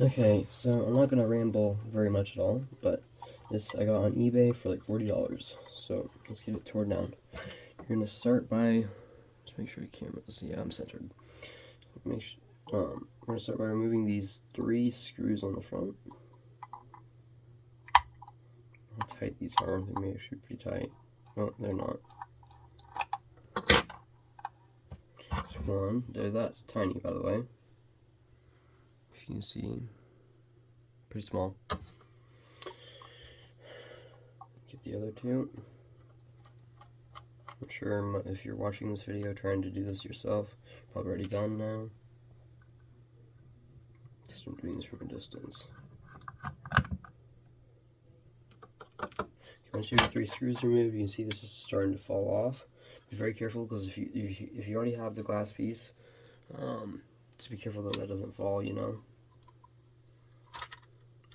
Okay, so I'm not gonna ramble very much at all, but this I got on eBay for like $40. So let's get it torn down. You're gonna start by just make sure the camera's I'm centered. Make sure we're gonna start by removing these 3 screws on the front. How tight these are? They may actually be pretty tight. No, they're not. That's one. There, that's tiny, by the way. If you can see, pretty small. Get the other 2. I'm sure if you're watching this video trying to do this yourself, probably already done now. Just I'm doing this from a distance. Okay, once you have 3 screws removed, you can see this is starting to fall off. Be very careful, because if you already have the glass piece, just be careful that doesn't fall, you know,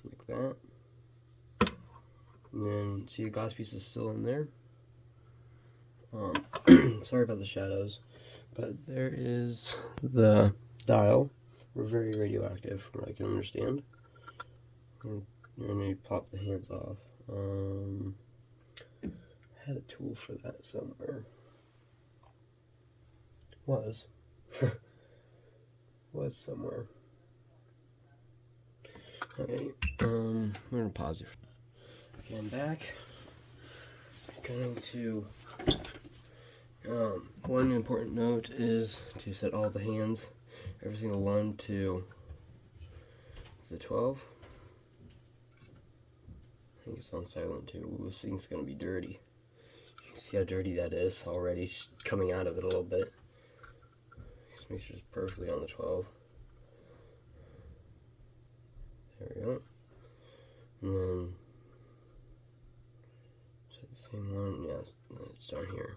like that. And then see the glass piece is still in there. Sorry about the shadows, but there is the dial. We're very radioactive, from what I can understand. And you pop the hands off. I had a tool for that somewhere. Was somewhere. Okay, I'm gonna pause it. Okay, I'm back. Going to one important note is to set all the hands, every single one, to the 12. I think it's on silent too. Ooh, this thing's gonna be dirty. You can see how dirty that is already, just coming out of it a little bit. Just make sure it's perfectly on the 12. There we go. And then set the same one. Yes, it's down here.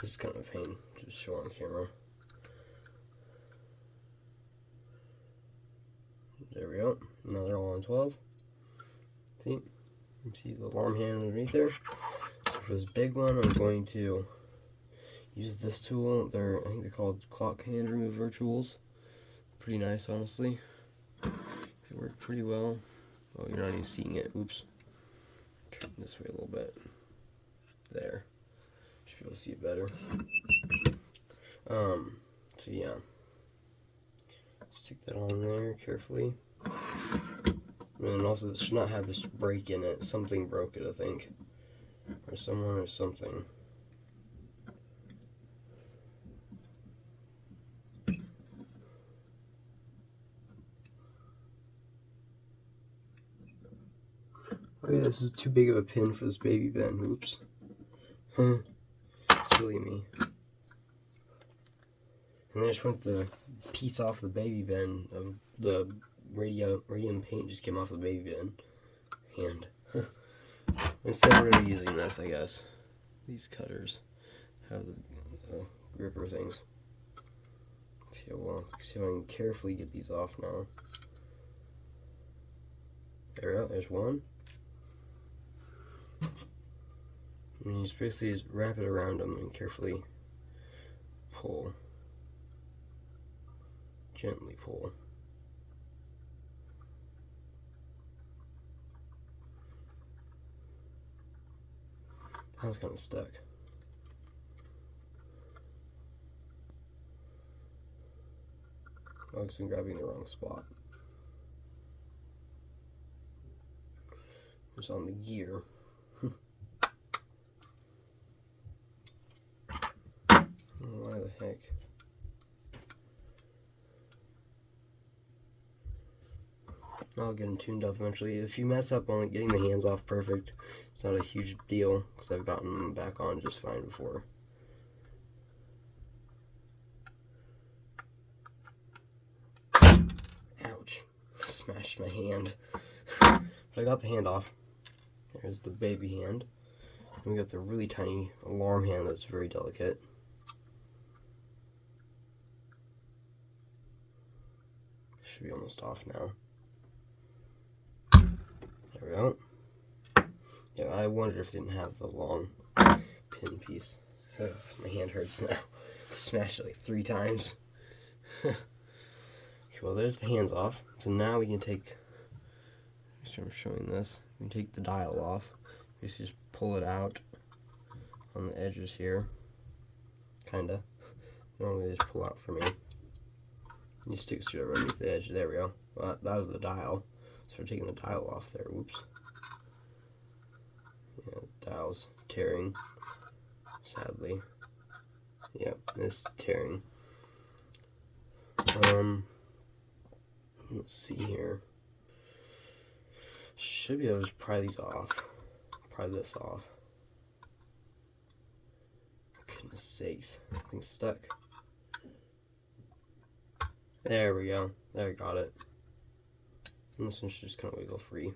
This is kind of a pain to show on camera. There we go. Now they're all on 12. See? You can see the alarm hand underneath there. So for this big one, I'm going to use this tool. I think they're called clock hand remover tools. Pretty nice, honestly. They work pretty well. Oh, you're not even seeing it. Oops. Turn this way a little bit. There. Should be able to see it better. So yeah. Stick that on there carefully. And also, this should not have this break in it. Something broke it, I think. Or someone or something. Okay, this is too big of a pin for this baby bin. Oops. Silly me. And I just went the piece off the baby bin of the radium paint just came off the baby bin hand. Instead we're really using this, I guess. These cutters have the gripper things. See if I can carefully get these off now. There we go, there's one. And you just basically just wrap it around them and carefully pull. Gently pull. That was kind of stuck. Oh, because I'm grabbing the wrong spot. It's on the gear. Why the heck? I'll get them tuned up eventually. If you mess up on getting the hands off perfect, it's not a huge deal, because I've gotten them back on just fine before. Ouch. Smashed my hand. But I got the hand off. There's the baby hand. And we got the really tiny alarm hand that's very delicate. Should be almost off now. There we go. Yeah, I wondered if they didn't have the long pin piece. Ugh, my hand hurts now. Smashed it like 3 times. Okay, well, there's the hands off. So now we can take, so I'm showing this, we can take the dial off. We just pull it out on the edges here, kinda. Normally they just pull out for me. You stick it straight over underneath the edge. There we go. Well, that was the dial. So we're taking the dial off there. Whoops. Yeah, the dial's tearing, sadly. Yep, it's tearing. Let's see here. Should be able to just pry these off. Pry this off. Goodness sakes, thing's stuck. There we go. There, we got it. And this one should just kind of wiggle free.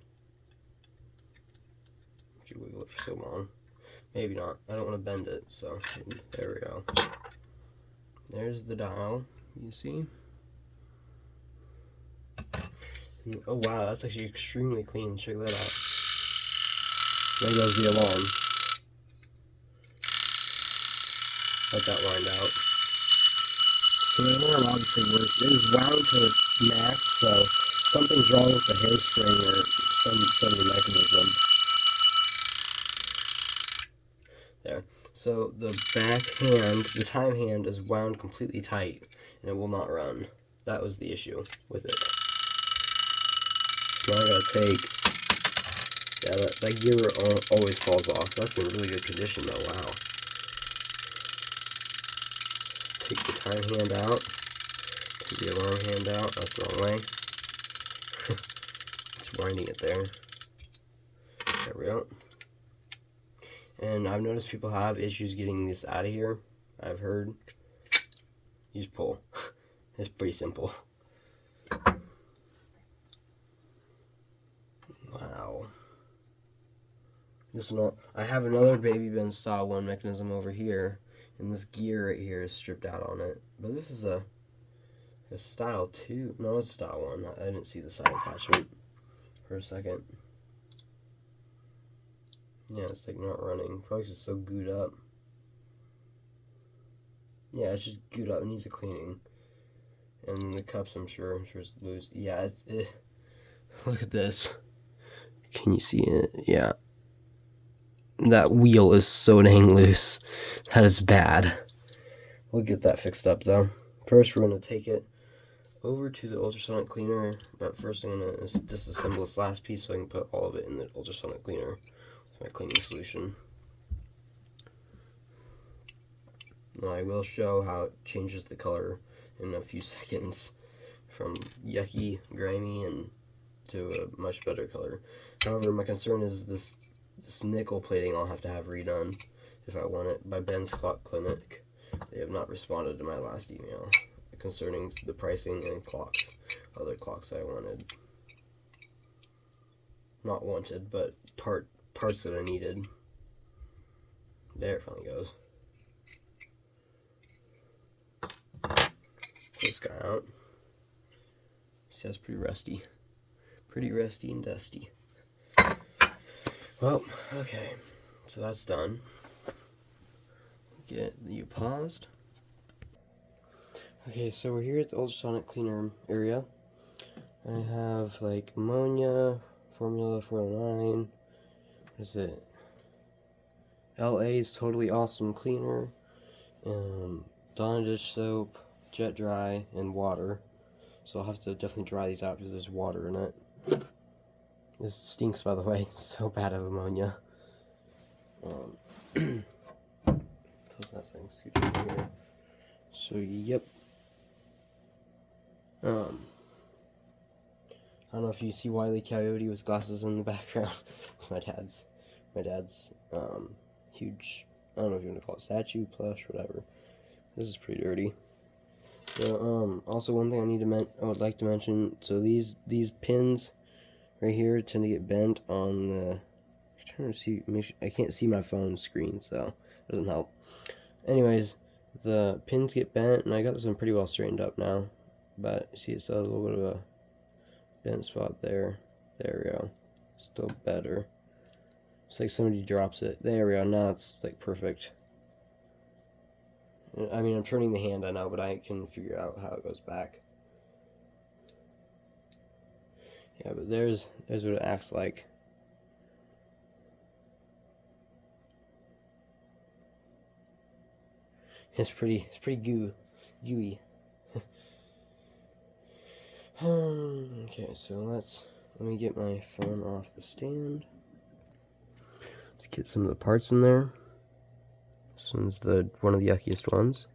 If you wiggle it for so long. Maybe not. I don't want to bend it, so there we go. There's the dial. You see? And, oh wow, that's actually extremely clean. Check that out. There goes the alarm. Let that wind out. So the alarm obviously works. It is wound to max, so something's wrong with the hairspring or some sort of mechanism. There. So the back hand, the time hand, is wound completely tight, and it will not run. That was the issue with it. So now I gotta take, yeah, that gear always falls off. That's in really good condition though, wow. Take the time hand out, take the alarm hand out, that's the wrong way. Just winding it there. There we go. And I've noticed people have issues getting this out of here. I've heard. You just pull. It's pretty simple. Wow. This one, I have another baby bin style one mechanism over here, and this gear right here is stripped out on it. But this is a style 2. No, it's style 1. I didn't see the side attachment for a second. Yeah, it's like not running. Probably because it's so gooed up. Yeah, it's just gooed up. It needs a cleaning. And the cups, I'm sure it's loose. Yeah, look at this. Can you see it? Yeah. That wheel is so dang loose. That is bad. We'll get that fixed up though. First, we're going to take it over to the ultrasonic cleaner. But first, I'm going to disassemble this last piece so I can put all of it in the ultrasonic cleaner. It's my cleaning solution. Now, I will show how it changes the color in a few seconds from yucky, grimy, and to a much better color. However, my concern is this nickel plating I'll have to have redone if I want it by Ben's Clock Clinic. They have not responded to my last email concerning the pricing and clocks, other clocks I wanted. Not wanted, but parts that I needed. There it finally goes. This guy out. See, that's pretty rusty. Pretty rusty and dusty. Well, okay. So that's done. Get you paused. Okay, so we're here at the ultrasonic cleaner area. I have like ammonia, formula 409. What is it? LA's Totally Awesome Cleaner. Dawn dish soap, jet dry, and water. So I'll have to definitely dry these out because there's water in it. This stinks, by the way. It's so bad of ammonia. Close that thing. Scoot over here. So yep. I don't know if you see Wile E. Coyote with glasses in the background. It's my dad's huge, I don't know if you want to call it statue, plush, whatever. This is pretty dirty. So also one thing I would like to mention. So these pins right here tend to get bent on the. I'm trying to see. I can't see my phone screen, so it doesn't help. Anyways, the pins get bent, and I got this one pretty well straightened up now. But see, it's still a little bit of a bent spot there. There we go. Still better. It's like somebody drops it. There we go. Now it's like perfect. I mean, I'm turning the hand, I know, but I can figure out how it goes back. Yeah, but there's what it acts like. It's pretty gooey. Okay, so let me get my phone off the stand. Let's get some of the parts in there. This one's one of the yuckiest ones.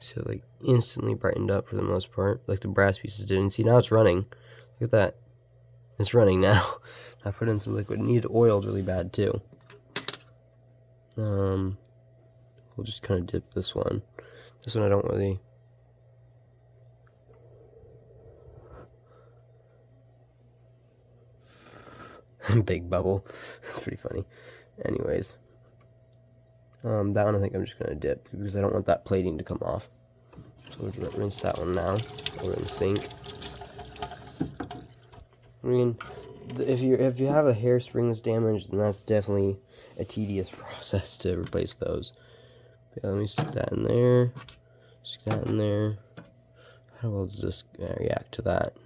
So like instantly brightened up for the most part, like the brass pieces did. And see, now it's running. Look at that. It's running now. I put in some liquid. It needed oiled really bad too. We'll just kind of dip this one. This one I don't really. Big bubble. It's pretty funny. Anyways, that one I think I'm just gonna dip because I don't want that plating to come off. So we'll rinse that one now over in the sink. I mean, if you have a hairspring that's damaged, then that's definitely a tedious process to replace those. But yeah, let me stick that in there. Stick that in there. How well does this react to that?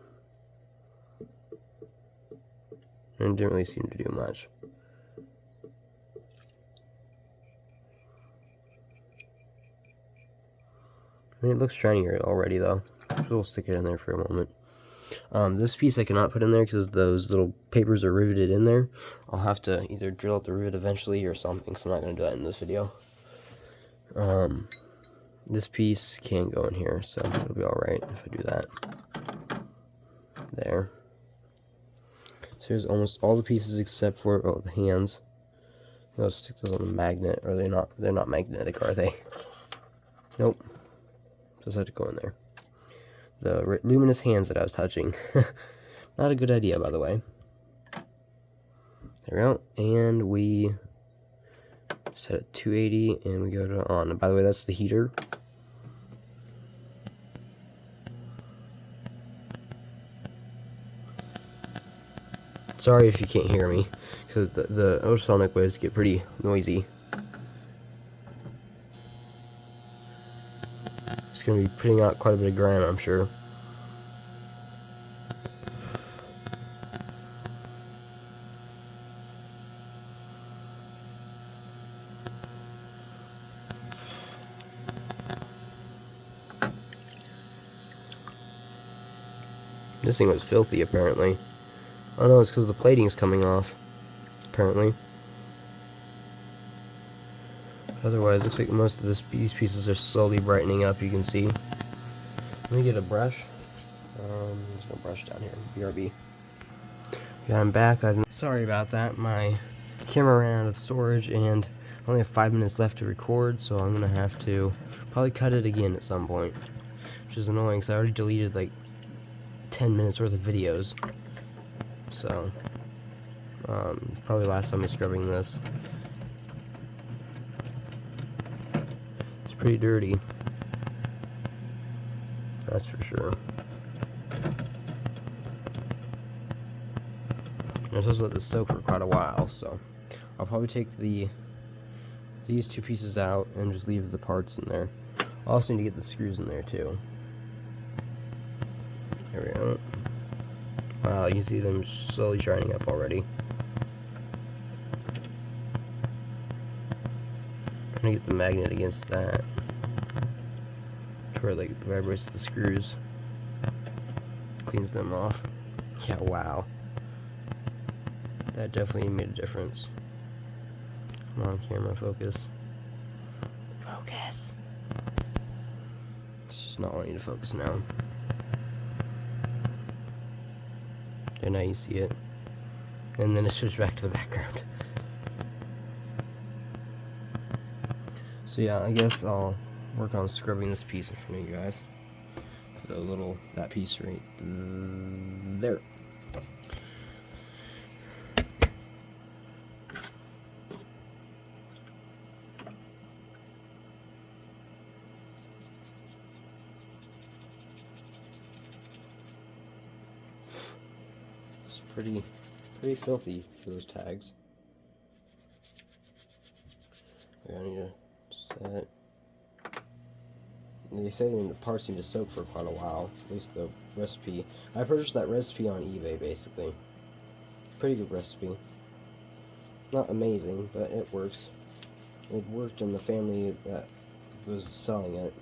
And it didn't really seem to do much. I mean, it looks shinier already though. So we'll stick it in there for a moment. This piece I cannot put in there because those little papers are riveted in there. I'll have to either drill out the rivet eventually or something, so I'm not going to do that in this video. This piece can't go in here, so it'll be alright if I do that. There. So here's almost all the pieces except for the hands. I'll stick those on the magnet, or they're not magnetic, are they? Nope. Just had to go in there. The luminous hands that I was touching. Not a good idea, by the way. There we go. And we set it 280 and we go to on. And by the way, that's the heater. Sorry if you can't hear me, because the ultrasonic waves get pretty noisy. It's going to be putting out quite a bit of grime, I'm sure. This thing was filthy, apparently. Oh no, it's because the plating's coming off, apparently. Otherwise, it looks like most of these pieces are slowly brightening up, you can see. Let me get a brush. There's no brush down here. BRB. Yeah, I'm back. Sorry about that. My camera ran out of storage, and I only have 5 minutes left to record, so I'm going to have to probably cut it again at some point. Which is annoying, because I already deleted like 10 minutes worth of videos. So, probably last time I was scrubbing this. It's pretty dirty. That's for sure. I'm supposed to let this soak for quite a while, so I'll probably take these two pieces out and just leave the parts in there. I'll also need to get the screws in there too. There we go. Wow, you can see them slowly shining up already. I'm gonna get the magnet against that to where it like vibrates the screws, cleans them off. Yeah, wow. That definitely made a difference. Come on, camera, focus. Focus. It's just not wanting to focus now. And now you see it. And then it switched back to the background. So yeah, I guess I'll work on scrubbing this piece in front of you guys. That piece right there. Pretty filthy for those tags. I need to set. they say the parts need to soak for quite a while, at least the recipe. I purchased that recipe on eBay, basically. Pretty good recipe. Not amazing, but it works. It worked in the family that was selling it.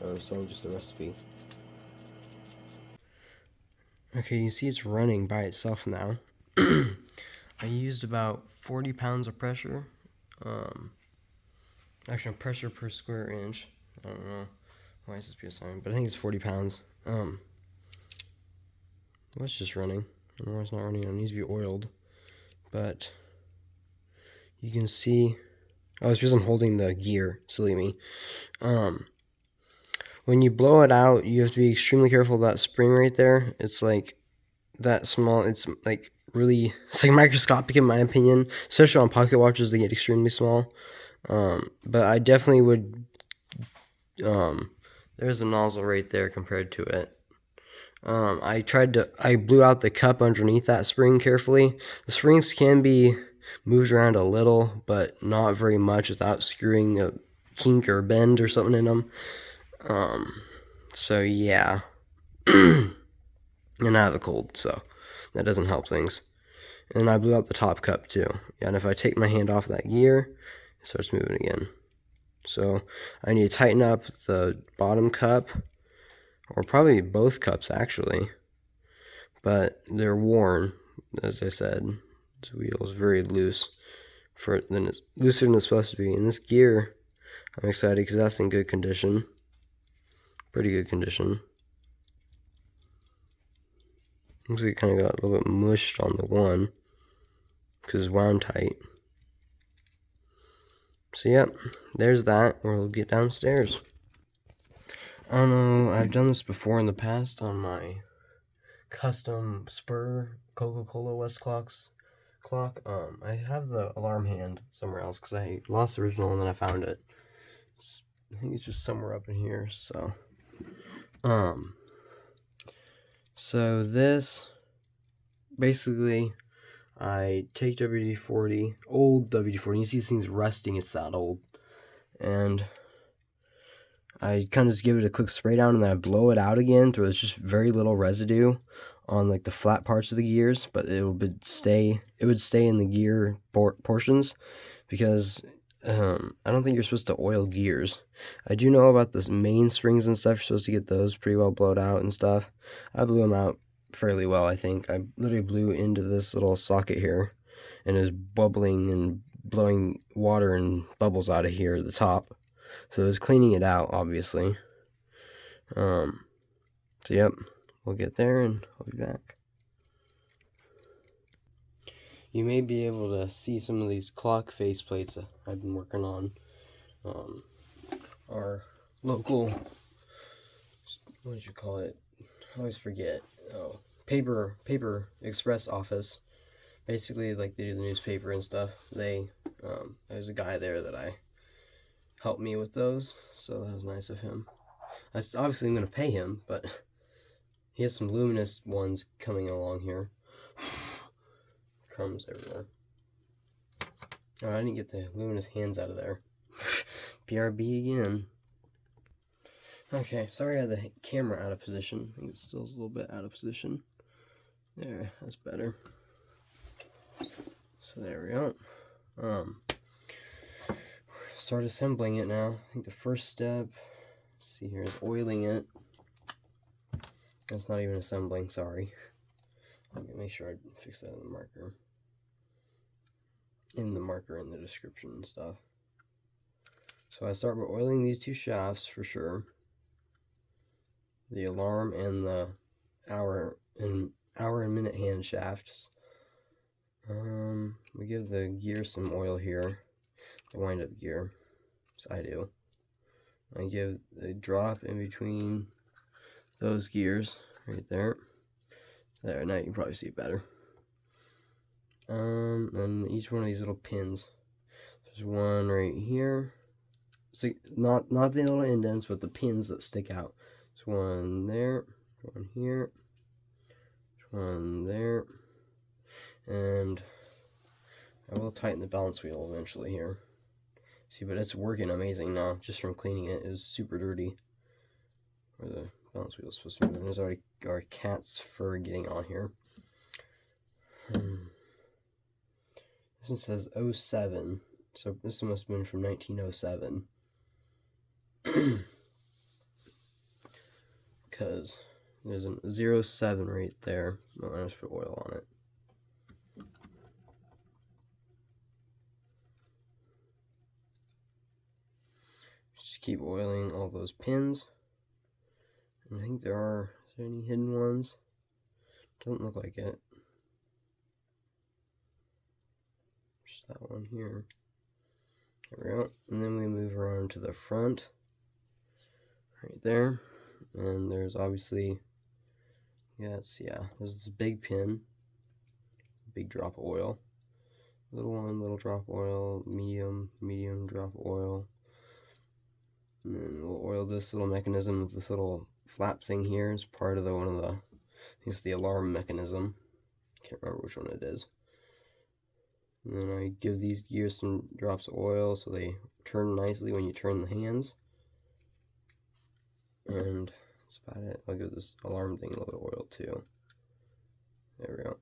Or selling just the recipe. Okay, you see it's running by itself now. I used about 40 pounds of pressure. Actually, pressure per square inch. I don't know why is this PSI, but I think it's 40 pounds. Well, it's just running. I don't know why it's not running. It needs to be oiled. But you can see. Oh, it's because I'm holding the gear. Silly me. When you blow it out, you have to be extremely careful of that spring right there. It's like that small. It's like really. It's like microscopic in my opinion. Especially on pocket watches, they get extremely small. But I definitely would. There's a nozzle right there compared to it. I blew out the cup underneath that spring carefully. The springs can be moved around a little, but not very much without screwing a kink or bend or something in them. So yeah. And I have a cold, so that doesn't help things. And I blew out the top cup too. Yeah, and if I take my hand off that gear, it starts moving again. So I need to tighten up the bottom cup, or probably both cups actually. But they're worn, as I said. The wheel is very loose, it's looser than it's supposed to be. And this gear, I'm excited because that's in good condition, pretty good condition. Looks like it kind of got a little bit mushed on the one because it's wound tight. So yep, there's that. We'll get downstairs. I don't know, I've done this before in the past on my custom spur Coca-Cola Westclox clock. I have the alarm hand somewhere else because I lost the original and then I found it. I think it's just somewhere up in here. So this basically, I take WD-40, old WD-40. You see these things rusting. It's that old, and I kind of just give it a quick spray down and then I blow it out again. So there's just very little residue on like the flat parts of the gears, but it would stay in the gear portions because I don't think you're supposed to oil gears. I do know about this main springs and stuff. You're supposed to get those pretty well blowed out and stuff. I blew them out fairly well, I think. I literally blew into this little socket here and it was bubbling and blowing water and bubbles out of here at the top. So it was cleaning it out, obviously. So yep, we'll get there and I'll be back. You may be able to see some of these clock face plates that I've been working on. Our local, what did you call it? I always forget. Oh, paper express office. Basically, like they do the newspaper and stuff. There's a guy there that helped me with those, so that was nice of him. Obviously I'm going to pay him, but he has some Luminous ones coming along here. Crumbs everywhere. Oh, I didn't get the Luminous hands out of there. BRB again. Okay, sorry I had the camera out of position. I think it's still a little bit out of position. There, that's better. So there we go. Start assembling it now. I think the first step, let's see here, is oiling it. That's not even assembling, sorry. I'm gonna make sure I fix that in the marker. In the description and stuff. So I start by oiling these two shafts for sure. The alarm and the hour and minute hand shafts. We give the gear some oil here. The wind-up gear. So I do. I give a drop in between those gears right there. There, now you can probably see it better. And each one of these little pins. There's one right here. So not the little indents, but the pins that stick out. There's one there, one here, one there, and I will tighten the balance wheel eventually here. See, but it's working amazing now, just from cleaning it. It was super dirty. Where the balance wheel is supposed to be. There's already our cat's fur getting on here. This one says 07, so this one must have been from 1907. Because there's a 07 right there. Oh, I just put oil on it. Just keep oiling all those pins. And I think is there any hidden ones? Doesn't look like it. Just that one here. There we go. And then we move around to the front. Right there. And there's obviously, there's this big pin. Big drop of oil. Little one, little drop of oil. Medium drop of oil. And then we'll oil this little mechanism with this little flap thing here. It's part of one of the, I think it's the alarm mechanism. Can't remember which one it is. And then I give these gears some drops of oil so they turn nicely when you turn the hands. And that's about it. I'll give this alarm thing a little bit of oil too. There we go.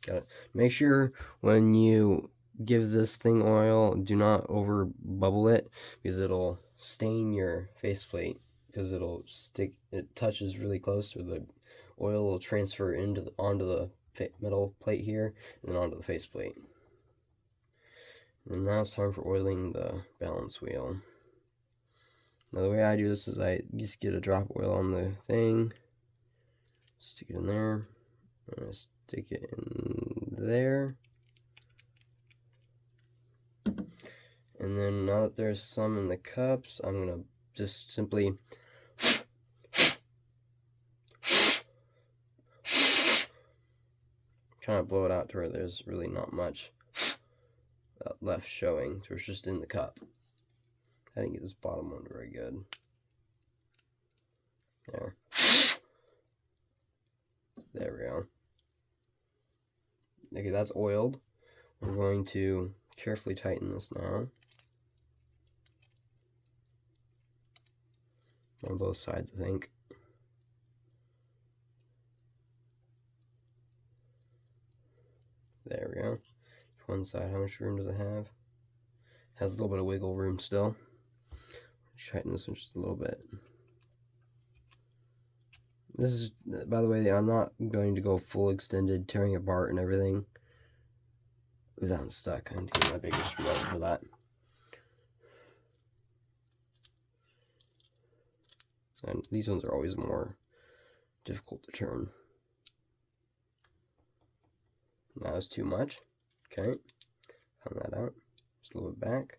Got it. Make sure when you give this thing oil, do not over bubble it, because it'll stain your faceplate, because it'll stick, it touches really close, or the oil will transfer onto the metal plate here and then onto the faceplate. And now it's time for oiling the balance wheel. Now the way I do this is I just get a drop of oil on the thing, stick it in there, and I stick it in there. And then now that there's some in the cups, I'm going to just simply kind of blow it out to where there's really not much left showing, so it's just in the cup. I didn't get this bottom one very good. There we go. Okay, that's oiled. We're going to carefully tighten this now. On both sides, I think. There we go. One side, how much room does it have? Has a little bit of wiggle room still. Tighten this one just a little bit. This is, by the way, I'm not going to go full extended, tearing apart and everything. Without it's stuck. I need to get my bigger screwdriver for that. And these ones are always more difficult to turn. That was too much. Okay. Found that out. Just a little bit back.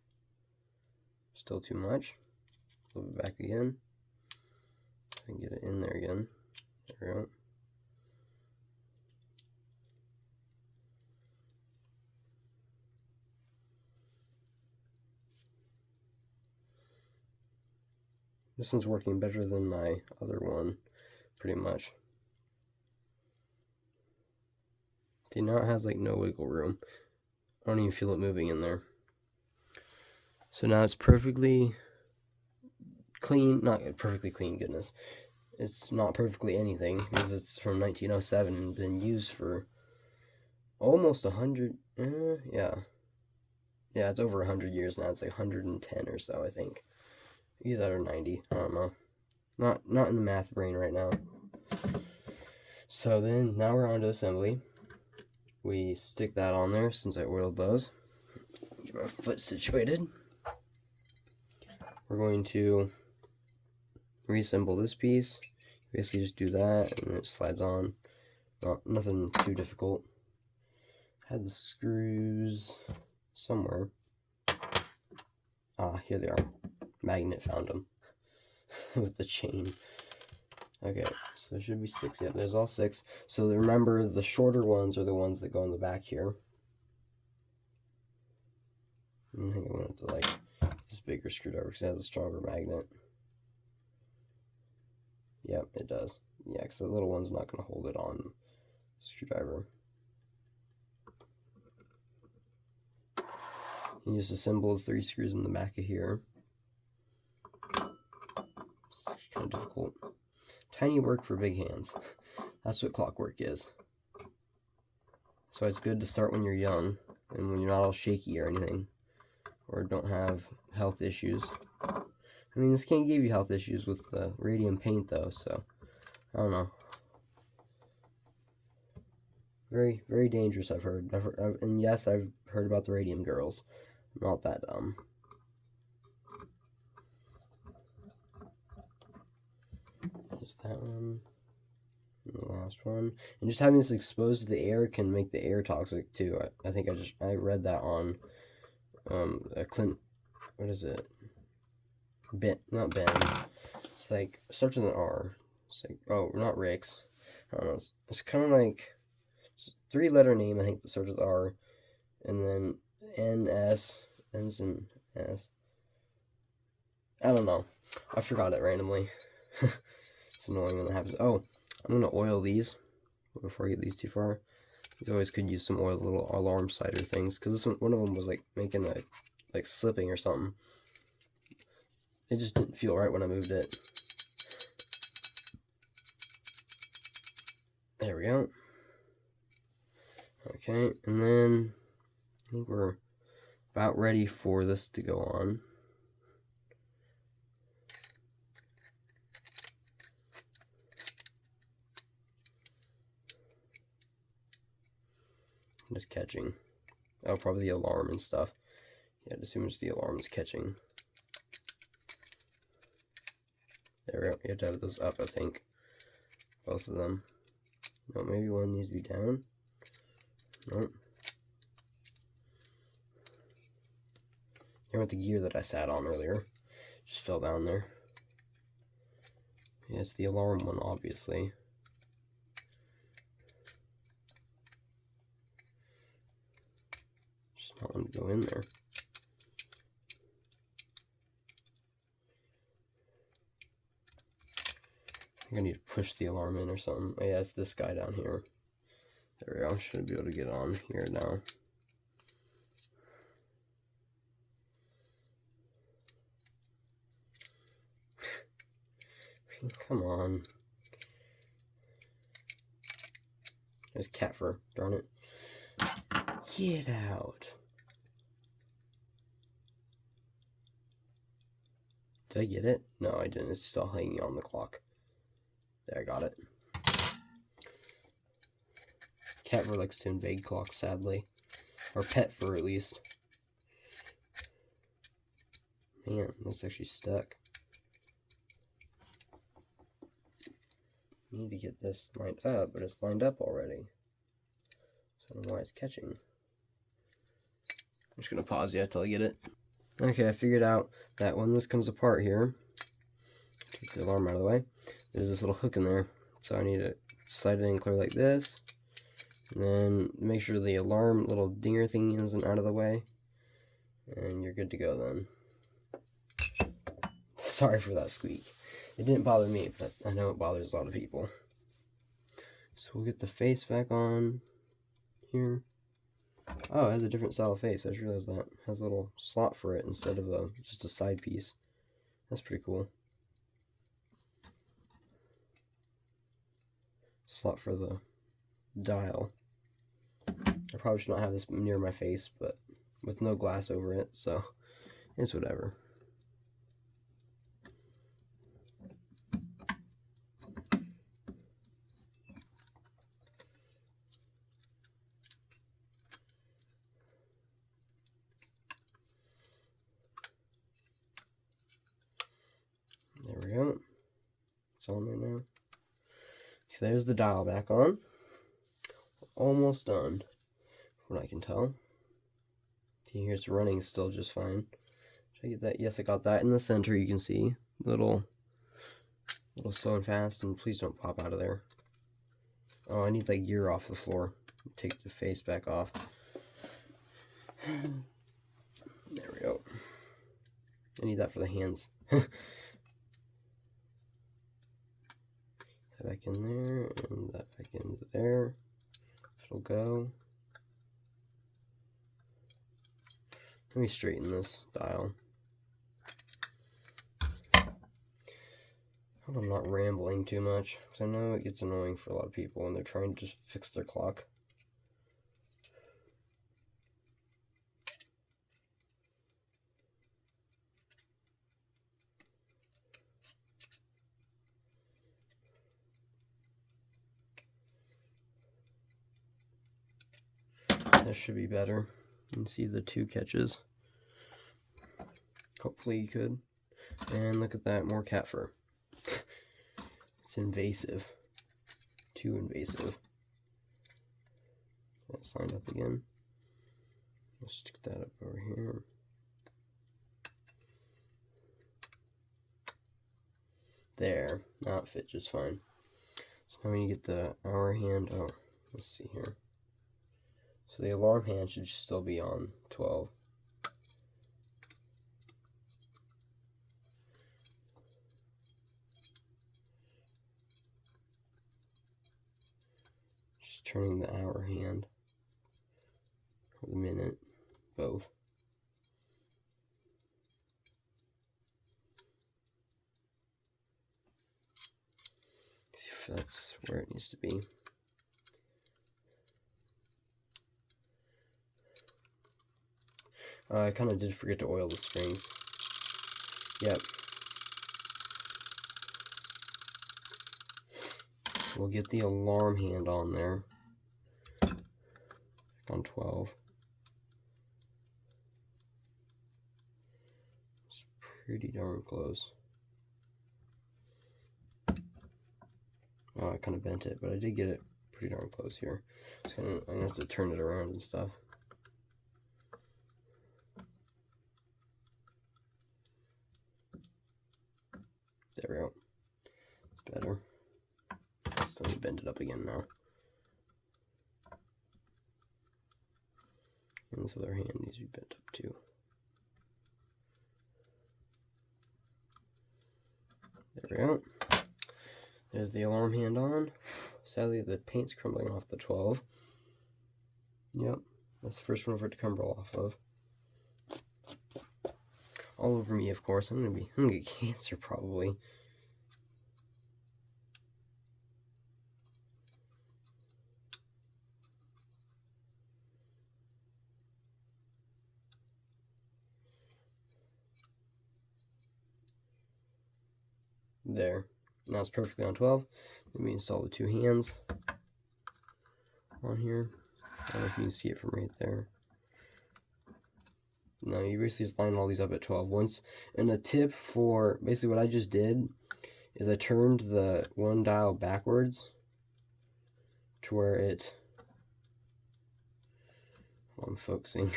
Still too much. A little bit back again. And get it in there again. There we go. This one's working better than my other one, pretty much. See, now it has like no wiggle room. I don't even feel it moving in there. So now it's perfectly clean, not perfectly clean, goodness. It's not perfectly anything, because it's from 1907 and been used for almost 100, yeah, it's over 100 years now. It's like 110 or so, I think. Either that or 90, I don't know. Not in the math brain right now. So then, now we're on to assembly. We stick that on there since I oiled those. Get my foot situated. We're going to reassemble this piece. Basically just do that and it slides on. Nothing too difficult. Had the screws somewhere. Ah, here they are. Magnet found them with the chain. Okay, so there should be 6. Yeah, there's all 6. So remember, the shorter ones are the ones that go in the back here. I think I went to like this bigger screwdriver because it has a stronger magnet. Yep, it does. Yeah, because the little one's not going to hold it on the screwdriver. You just assemble the 3 screws in the back of here. It's kind of difficult. Tiny work for big hands. That's what clockwork is. So it's good to start when you're young and when you're not all shaky or anything, or don't have health issues. I mean, this can't give you health issues with the radium paint though, so I don't know. Very, very dangerous, I've heard. And yes, I've heard about the radium girls. I'm not that dumb. There's that one. And the last one. And just having this exposed to the air can make the air toxic too. I think I read that on what is it? Not Ben's. It's like, it starts with an R. It's like, oh, not Rick's. I don't know. It's kind of like 3-letter name, I think, that starts with R, and then NS ends in S. I don't know. I forgot it randomly. It's annoying when that happens. Oh, I'm gonna oil these before I get these too far. You always could use some oil, little alarm cider things, because this one of them was like making like slipping or something. It just didn't feel right when I moved it. There we go. Okay, and then I think we're about ready for this to go on. I'm just catching. Oh, probably the alarm and stuff. Yeah, I'd assume it's the alarm is catching. There we go. You have to have those up, I think. Both of them. No, maybe one needs to be down. Nope. Here with the gear that I sat on earlier. Just fell down there. Yeah, it's the alarm one, obviously. Just not want to go in there. I think I need to push the alarm in or something. Oh, yeah, it's this guy down here. There we go. Should be able to get on here now. Come on. There's cat fur. Darn it. Get out. Did I get it? No, I didn't. It's still hanging on the clock. There, I got it. Cat fur likes to invade clocks, sadly. Or pet fur, at least. Man, that's actually stuck. Need to get this lined up, but it's lined up already. So I don't know why it's catching. I'm just going to pause you until I get it. Okay, I figured out that when this comes apart here, take the alarm out of the way, there's this little hook in there. So I need to slide it in clear like this. And then make sure the alarm little dinger thing isn't out of the way. And you're good to go then. Sorry for that squeak. It didn't bother me, but I know it bothers a lot of people. So we'll get the face back on here. Oh, it has a different style of face. I just realized that. It has a little slot for it instead of just a side piece. That's pretty cool. Slot for the dial. I probably should not have this near my face, but with no glass over it, so it's whatever. There we go. It's on there now. So there's the dial back on. Almost done, from what I can tell. See, here it's running still just fine. Should I get that? Yes, I got that in the center. You can see little slow and fast, and please don't pop out of there. Oh, I need that gear off the floor. Take the face back off. There we go. I need that for the hands. That back in there, and that back into there. It'll go. Let me straighten this dial. I hope I'm not rambling too much, because I know it gets annoying for a lot of people when they're trying to just fix their clock. That should be better. You can see the 2 catches. Hopefully you could. And look at that, more cat fur. It's invasive. Too invasive. That's lined up again. Let's stick that up over here. There. Now it fit just fine. So now when you get the hour hand, oh, let's see here. So the alarm hand should still be on 12. Just turning the hour hand, or the minute, both. See if that's where it needs to be. I kind of did forget to oil the springs. Yep. We'll get the alarm hand on there. On 12. It's pretty darn close. Oh, I kind of bent it, but I did get it pretty darn close here. I'm gonna have to turn it around and stuff. There we go. It's better. I still need to bend it up again now. And this other hand needs to be bent up too. There we go. There's the alarm hand on. Sadly, the paint's crumbling off the 12. Yep, that's the first one for it to crumble off of. All over me, of course. I'm gonna get cancer probably. There. Now it's perfectly on 12. Let me install the 2 hands on here. I don't know if you can see it from right there. No, you basically just line all these up at 12 once. And a tip for basically what I just did is I turned the 1 dial backwards to where it. I'm focusing.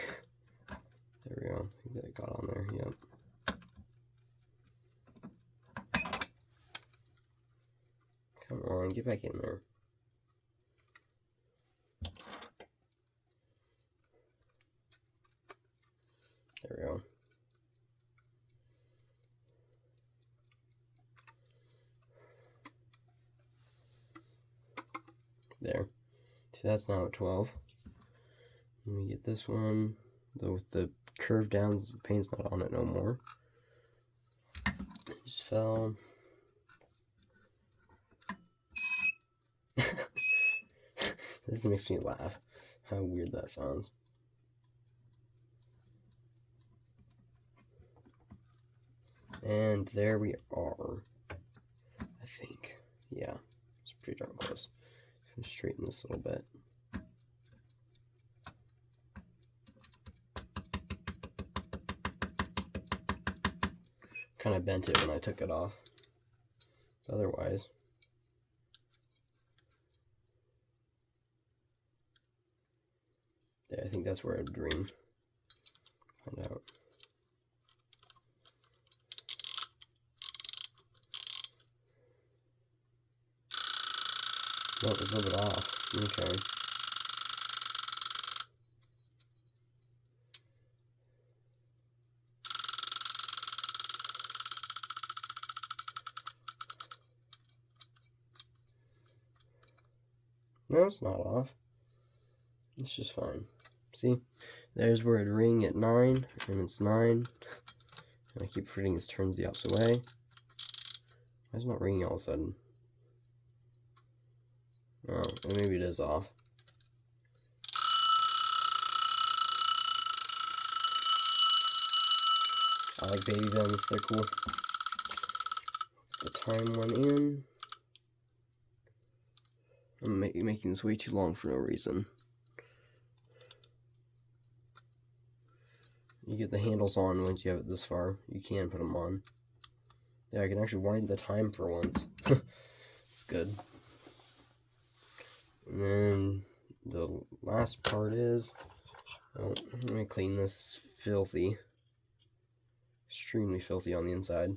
There we go. I think that got on there. Yep. Come on, get back in there. There we go. There. See, that's now at 12. Let me get this one. Though with the curve downs, the paint's not on it no more. It just fell. This makes me laugh. How weird that sounds. And there we are. I think. Yeah, it's pretty darn close. I'm gonna straighten this a little bit. Kind of bent it when I took it off. Otherwise. Yeah, I think that's where I'd dream. Find out. No, it's a little bit off. Okay. No, it's not off. It's just fine. See? There's where it'd ring at 9, and it's 9. And I keep forgetting this turns the opposite way. Why is it not ringing all of a sudden? Oh, and maybe it is off. I like baby bends, they're cool. The time one in. I'm making this way too long for no reason. You get the handles on once you have it this far. You can put them on. Yeah, I can actually wind the time for once. It's good. And then the last part is, oh, let me clean this filthy. Extremely filthy on the inside.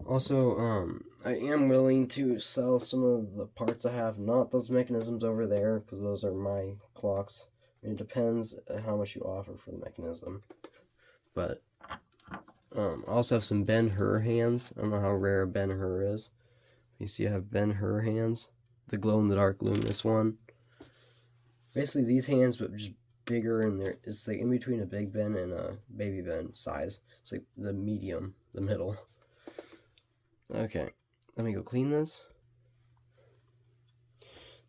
Also, I am willing to sell some of the parts I have, not those mechanisms over there, because those are my clocks. It depends how much you offer for the mechanism. But I also have some Ben-Hur hands. I don't know how rare a Ben-Hur is. You see I have Ben-Hur hands. The glow-in-the-dark luminous one. Basically these hands, but just bigger, and it's like in between a big Ben and a baby Ben size. It's like the medium, the middle. Okay, let me go clean this.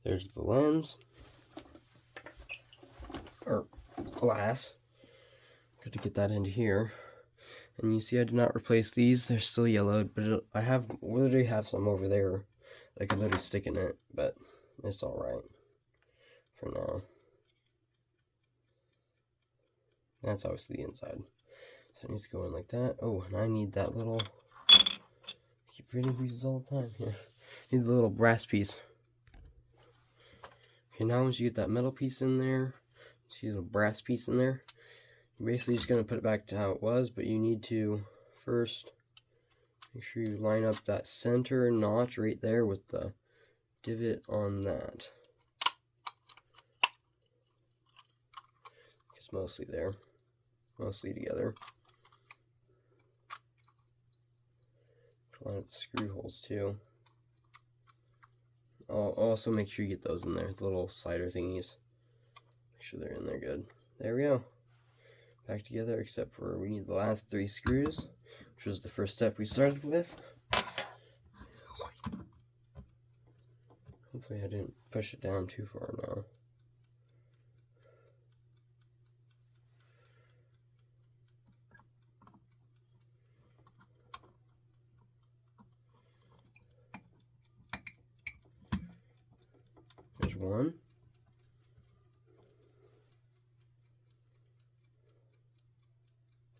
There's the lens. Or glass. Got to get that into here. And you see I did not replace these. They're still yellowed, but I literally have some over there. I could literally stick in it, but it's alright for now. That's obviously the inside. So it needs to go in like that. Oh, and I need that little... I keep reading pieces all the time here. Need the little brass piece. Okay, now once you get that metal piece in there, see the brass piece in there, you're basically just going to put it back to how it was, but you need to first make sure you line up that center notch right there with the divot on that. It's mostly there, mostly together. Line up the screw holes too. I'll also make sure you get those in there, the little slider thingies. Make sure they're in there good. There we go. Back together, except for we need the last 3 screws, which was the first step we started with. Hopefully I didn't push it down too far now. There's one.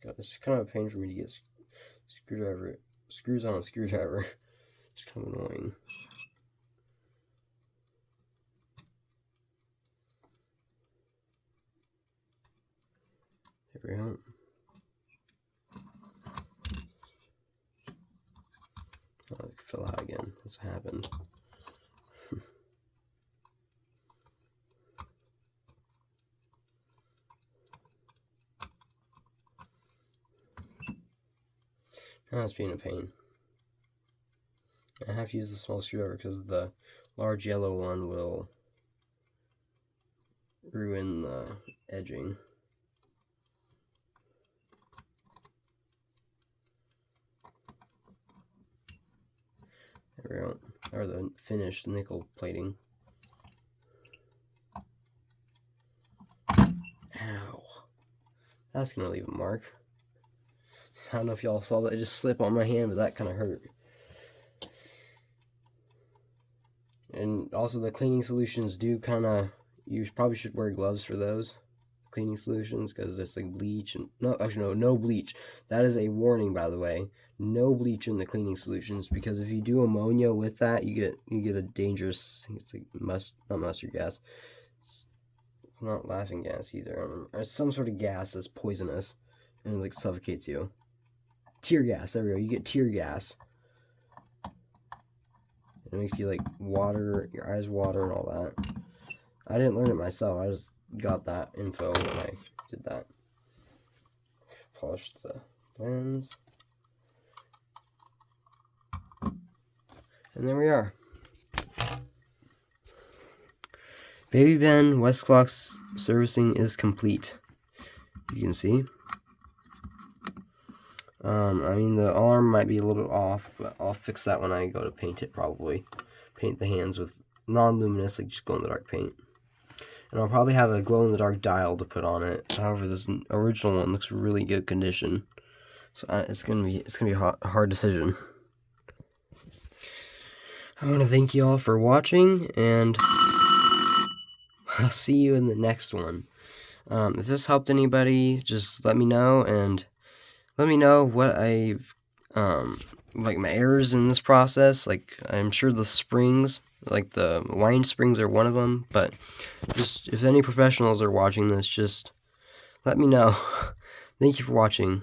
God, this is kind of a pain for me to get screws on a screwdriver. It's kind of annoying. There we go. Oh, it fell out again. That's what happened. Now it's being a pain. I have to use the small screwdriver because the large yellow one will ruin the edging. There we go. Or the finished nickel plating. Ow. That's gonna leave a mark. I don't know if y'all saw that just slip on my hand, but that kind of hurt. And also the cleaning solutions do kind of, you probably should wear gloves for those cleaning solutions, because there's like bleach and, no, actually no bleach. That is a warning, by the way. No bleach in the cleaning solutions, because if you do ammonia with that, you get a dangerous, I think it's like not mustard gas. It's not laughing gas either. It's some sort of gas that's poisonous and it like suffocates you. Tear gas, there we go. You get tear gas. It makes you like water, your eyes water and all that. I didn't learn it myself. I just got that info when I did that. Polished the lens. And there we are. Baby Ben Westclox servicing is complete. You can see. I mean, the alarm might be a little bit off, but I'll fix that when I go to paint it, probably. Paint the hands with non-luminous, like just glow-in-the-dark paint. And I'll probably have a glow-in-the-dark dial to put on it. However, this original one looks really good condition. So it's gonna be a hard decision. I want to thank you all for watching, and I'll see you in the next one. If this helped anybody, just let me know, and let me know what I've, like my errors in this process. Like, I'm sure the springs, like the wind springs are one of them, but just, if any professionals are watching this, just let me know. Thank you for watching.